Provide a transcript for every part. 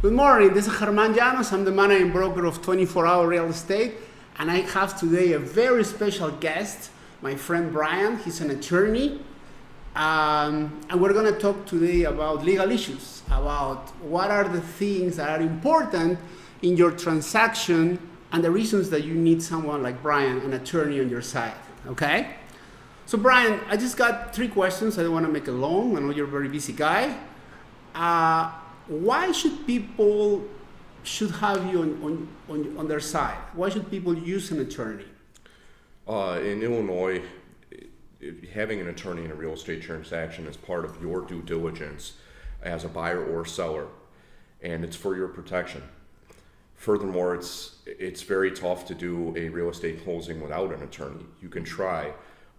Good morning, this is German Llanos. I'm the managing broker of 24-Hour Real Estate, and I have today a very special guest, my friend Brian. He's an attorney, and we're going to talk today about legal issues, about what are the things that are important in your transaction and the reasons that you need someone like Brian, an attorney on your side, okay? So Brian, I just got 3 questions. I don't want to make it long. I know you're a very busy guy. Why should people have you on their side? Why should people use an attorney? In Illinois, having an attorney in a real estate transaction is part of your due diligence as a buyer or seller, and it's for your protection. Furthermore, it's very tough to do a real estate closing without an attorney. You can try,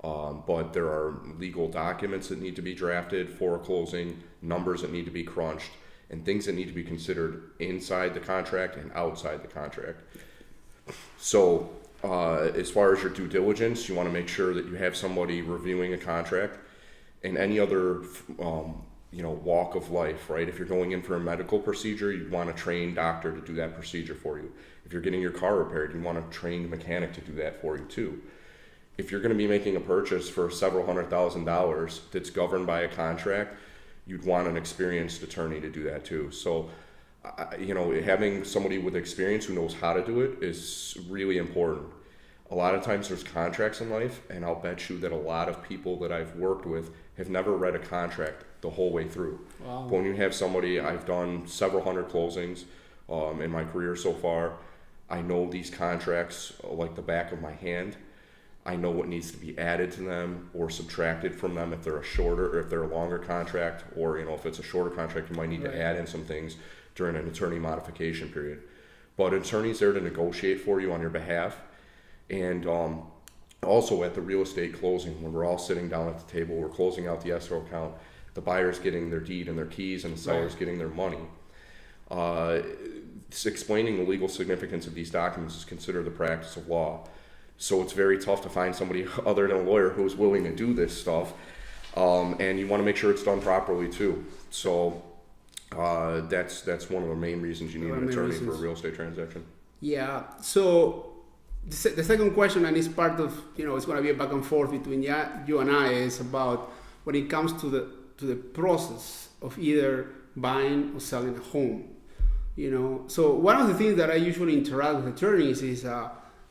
but there are legal documents that need to be drafted for a closing, numbers that need to be crunched, and things that need to be considered inside the contract and outside the contract. So as far as your due diligence, you want to make sure that you have somebody reviewing a contract and any other walk of life, right? If you're going in for a medical procedure, you want a trained doctor to do that procedure for you. If you're getting your car repaired, you want a trained mechanic to do that for you too. If you're going to be making a purchase for several $100,000 that's governed by a contract, you'd want an experienced attorney to do that too. So, having somebody with experience who knows how to do it is really important. A lot of times there's contracts in life, and I'll bet you that a lot of people that I've worked with have never read a contract the whole way through. Wow. But when you have somebody, I've done several hundred closings in my career so far. I know these contracts like the back of my hand. I know what needs to be added to them or subtracted from them if they're a shorter or if they're a longer contract, or if it's a shorter contract, you might need to add in some things during an attorney modification period. But attorney's there to negotiate for you on your behalf. And also at the real estate closing, when we're all sitting down at the table, we're closing out the escrow account, the buyer's getting their deed and their keys, and the seller's getting their money. Explaining the legal significance of these documents is considered the practice of law. So it's very tough to find somebody other than a lawyer who's willing to do this stuff, and you want to make sure it's done properly too. So that's one of the main reasons you need an attorney for a real estate transaction. Yeah. So the second question, and it's part of it's going to be a back and forth between you and I, is about when it comes to the process of either buying or selling a home. So one of the things that I usually interact with attorneys is.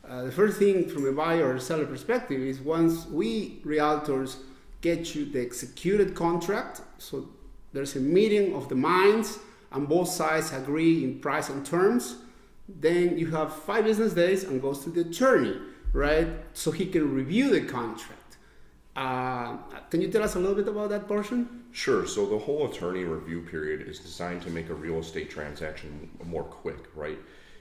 The first thing from a buyer or seller perspective is once we realtors get you the executed contract, so there's a meeting of the minds and both sides agree in price and terms, then you have 5 business days and goes to the attorney, right? So he can review the contract. Can you tell us a little bit about that portion? Sure. So the whole attorney review period is designed to make a real estate transaction more quick, right?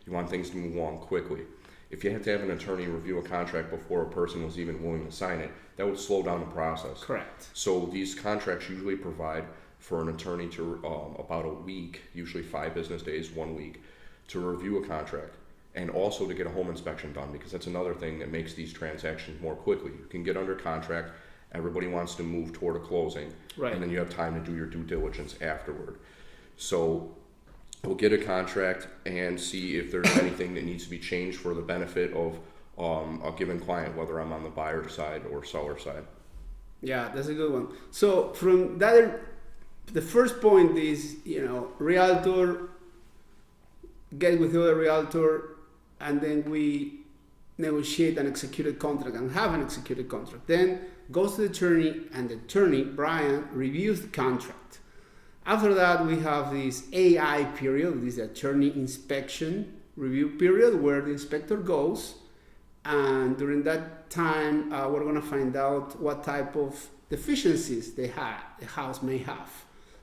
You want things to move along quickly. If you have to have an attorney review a contract before a person was even willing to sign it, that would slow down the process. Correct. So these contracts usually provide for an attorney to about a week, usually 5 business days, 1 week, to review a contract and also to get a home inspection done, because that's another thing that makes these transactions more quickly. You can get under contract, everybody wants to move toward a closing, right, and then you have time to do your due diligence afterward. So we'll get a contract and see if there's anything that needs to be changed for the benefit of a given client, whether I'm on the buyer side or seller side. Yeah, that's a good one. So from that, the first point is, realtor, get with the other realtor, and then we negotiate an executed contract and have an executed contract. Then goes to the attorney, and the attorney, Brian, reviews the contract. After that, we have this AI period, this attorney inspection review period, where the inspector goes, and during that time, we're going to find out what type of deficiencies the house may have.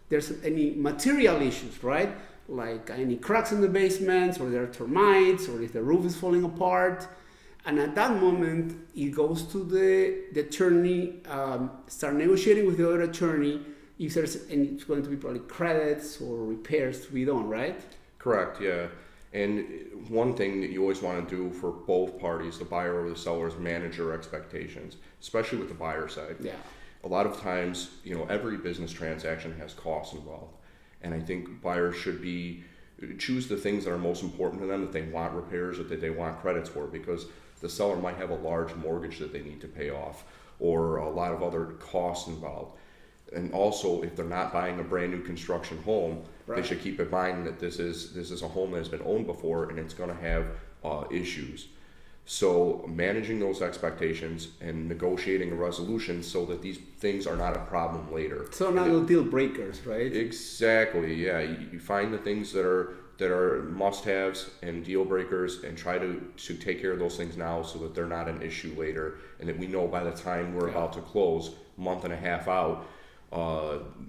There's any material issues, right? Like any cracks in the basements, or there are termites, or if the roof is falling apart. And at that moment, it goes to the attorney, start negotiating with the other attorney, if there's any, it's going to be probably credits or repairs to be done, right? Correct, yeah. And one thing that you always want to do for both parties, the buyer or the seller, is manage your expectations, especially with the buyer side. Yeah. A lot of times, every business transaction has costs involved. And I think buyers should be choose the things that are most important to them, that they want repairs or that they want credits for, because the seller might have a large mortgage that they need to pay off or a lot of other costs involved. And also, if they're not buying a brand new construction home, Right. they should keep in mind that this is a home that has been owned before and it's going to have issues. So managing those expectations and negotiating a resolution so that these things are not a problem later. So not no deal breakers, right? Exactly. Yeah, you find the things that are must-haves and deal breakers, and try to take care of those things now so that they're not an issue later, and that we know by the time we're about to close, month and a half out,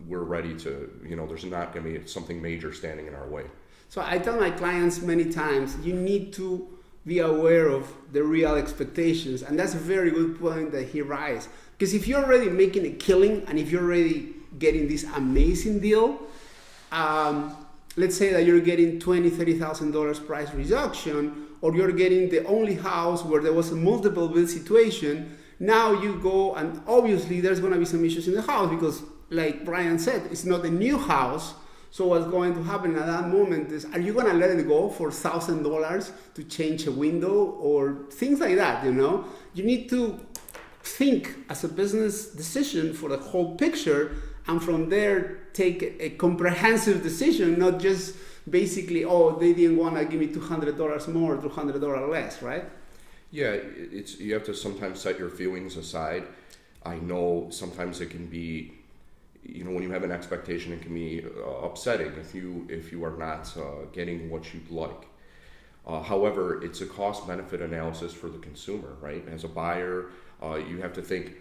we're ready to. There's not going to be something major standing in our way. So I tell my clients many times, you need to be aware of the real expectations, and that's a very good point that he raised. Because if you're already making a killing, and if you're already getting this amazing deal, let's say that you're getting $20,000-$30,000 price reduction, or you're getting the only house where there was a multiple build situation. Now you go, and obviously there's going to be some issues in the house because, like Brian said, it's not a new house. So what's going to happen at that moment is, are you going to let it go for $1,000 to change a window or things like that? You need to think as a business decision for the whole picture, and from there take a comprehensive decision, not just basically, they didn't want to give me $200 more, $200 less, right? Yeah, you have to sometimes set your feelings aside. I know sometimes it can be, when you have an expectation, it can be upsetting if you are not getting what you'd like. However, it's a cost-benefit analysis for the consumer, right? As a buyer, you have to think,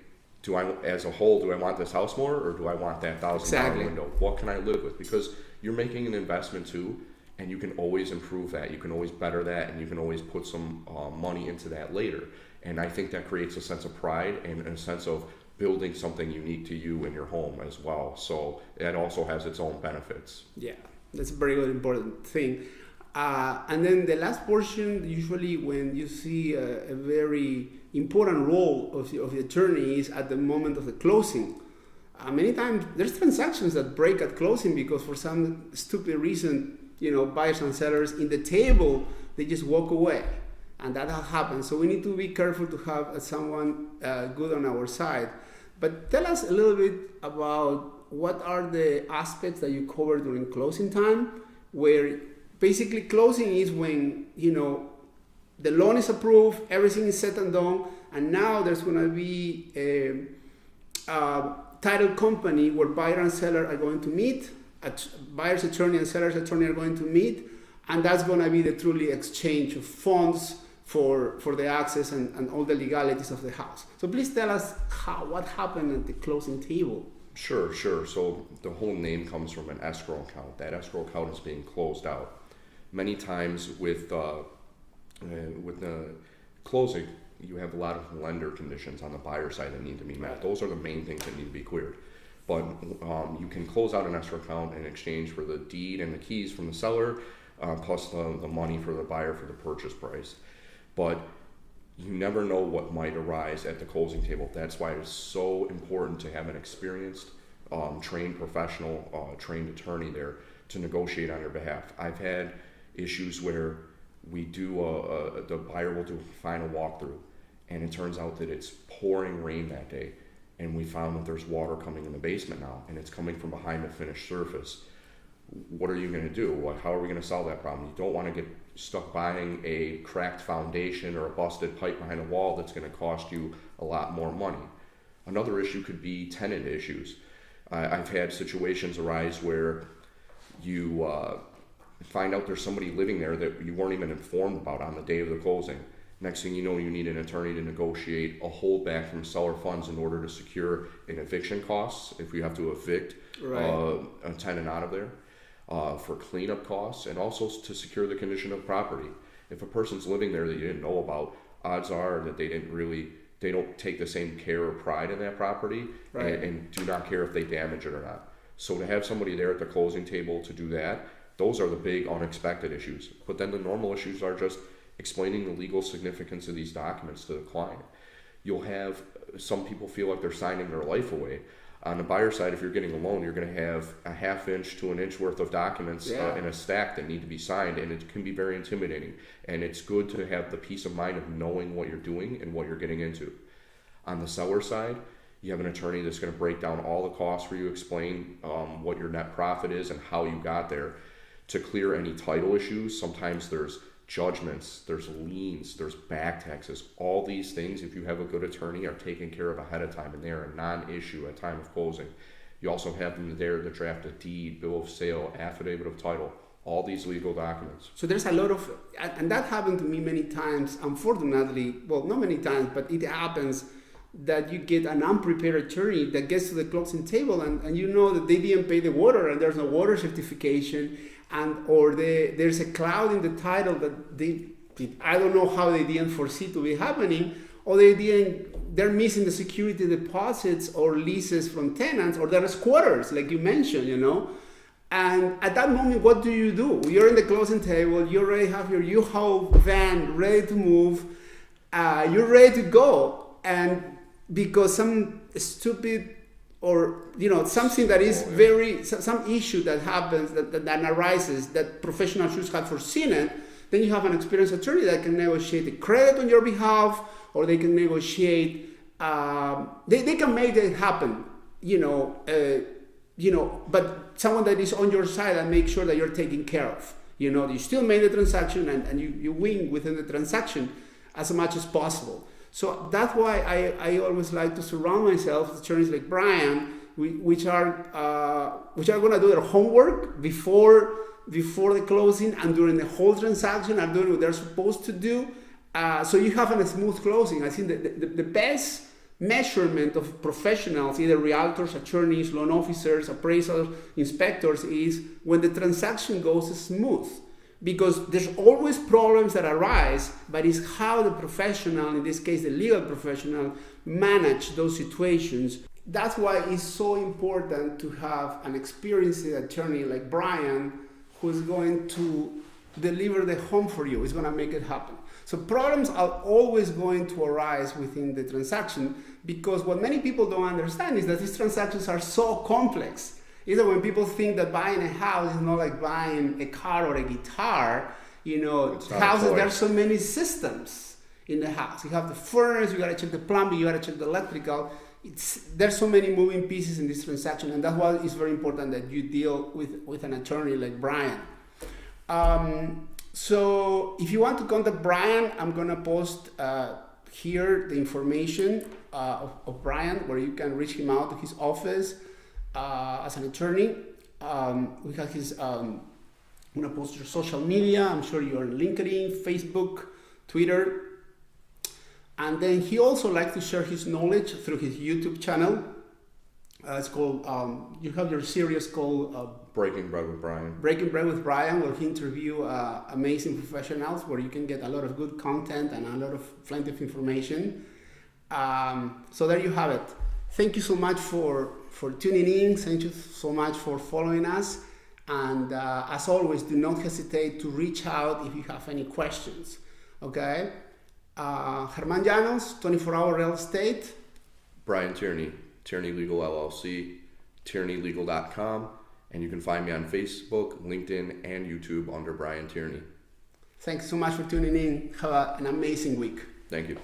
as a whole, do I want this house more, or do I want that $1,000 window? What can I live with? Because you're making an investment too, and you can always improve that. You can always better that, and you can always put some money into that later. And I think that creates a sense of pride and a sense of building something unique to you in your home as well. So that also has its own benefits. Yeah, that's a very good important thing. And then the last portion, usually when you see a very important role of the attorney, is at the moment of the closing. Many times there's transactions that break at closing because for some stupid reason, buyers and sellers in the table, they just walk away. And that happens. So we need to be careful to have someone good on our side. But tell us a little bit about what are the aspects that you cover during closing time, where basically closing is when, the loan is approved, everything is set and done, and now there's going to be a title company where buyer and seller are going to meet, buyer's attorney and seller's attorney are going to meet, and that's going to be the truly exchange of funds for the access and all the legalities of the house. So please tell us what happened at the closing table. Sure. So the whole name comes from an escrow account. That escrow account is being closed out. Many times with the closing, you have a lot of lender conditions on the buyer side that need to be met. Those are the main things that need to be cleared. But you can close out an escrow account in exchange for the deed and the keys from the seller, plus the money for the buyer for the purchase price. But you never know what might arise at the closing table. That's why it's so important to have an experienced, trained professional, trained attorney there to negotiate on your behalf. I've had issues where we do the buyer will do a final walkthrough, and it turns out that it's pouring rain that day, and we found that there's water coming in the basement now, and it's coming from behind the finished surface. What are you going to do? How are we going to solve that problem? You don't want to get stuck buying a cracked foundation or a busted pipe behind a wall that's going to cost you a lot more money. Another issue could be tenant issues. I've had situations arise where you find out there's somebody living there that you weren't even informed about on the day of the closing. Next thing you know, you need an attorney to negotiate a holdback from seller funds in order to secure an eviction costs if you have to evict a tenant out of there. For cleanup costs, and also to secure the condition of property. If a person's living there that you didn't know about, odds are that they don't take the same care or pride in that property, and do not care if they damage it or not. So to have somebody there at the closing table to do that, those are the big unexpected issues. But then the normal issues are just explaining the legal significance of these documents to the client. You'll have some people feel like they're signing their life away. On the buyer side, if you're getting a loan, you're going to have a half inch to an inch worth of documents in a stack that need to be signed, and it can be very intimidating. And it's good to have the peace of mind of knowing what you're doing and what you're getting into. On the seller side, you have an attorney that's going to break down all the costs for you, explain what your net profit is and how you got there, to clear any title issues. Sometimes there's judgments, there's liens, there's back taxes. All these things, if you have a good attorney, are taken care of ahead of time, and they are a non-issue at time of closing. You also have them there to draft a deed, bill of sale, affidavit of title, all these legal documents. So there's a lot of, and that happened to me many times, unfortunately, well, not many times, but it happens that you get an unprepared attorney that gets to the closing table and you know that they didn't pay the water and there's no water certification, or there's a cloud in the title that I don't know how they didn't foresee to be happening, or they're missing the security deposits or leases from tenants, or there's quarters like you mentioned, and at that moment, what do? You're in the closing table, you already have your U-Haul van ready to move, you're ready to go, and because some stupid or something that is some issue that happens that arises that professionals should have foreseen it, then you have an experienced attorney that can negotiate the credit on your behalf, or they can negotiate they can make it happen, but someone that is on your side and make sure that you're taken care of. You still made the transaction and you win within the transaction as much as possible. So that's why I always like to surround myself with attorneys like Brian, which are going to do their homework before the closing and during the whole transaction, are doing what they're supposed to do. So you have a smooth closing. I think the best measurement of professionals, either realtors, attorneys, loan officers, appraisals, inspectors, is when the transaction goes smooth. Because there's always problems that arise, but it's how the professional, in this case the legal professional, manage those situations. That's why it's so important to have an experienced attorney like Brian, who's going to deliver the home for you. It's going to make it happen. So problems are always going to arise within the transaction, because what many people don't understand is that these transactions are so complex. Either when people think that buying a house is not like buying a car or a guitar, houses, there are so many systems in the house. You have the furnace, you got to check the plumbing, you got to check the electrical. There's so many moving pieces in this transaction, and that's why it's very important that you deal with an attorney like Brian. So if you want to contact Brian, I'm going to post here the information of Brian, where you can reach him out to his office. As an attorney, we have his, I'm going to post your social media. I'm sure you're on LinkedIn, Facebook, Twitter. And then he also likes to share his knowledge through his YouTube channel. It's called, you have your series called Breaking Bread with Brian. Breaking Bread with Brian, where he interviews amazing professionals, where you can get a lot of good content and a lot of plenty of information. So there you have it. Thank you so much for tuning in. Thank you so much for following us. And as always, do not hesitate to reach out if you have any questions. Okay? German Llanos, 24-hour real estate. Brian Tierney, Tierney Legal LLC, tierneylegal.com. And you can find me on Facebook, LinkedIn, and YouTube under Brian Tierney. Thanks so much for tuning in. Have an amazing week. Thank you.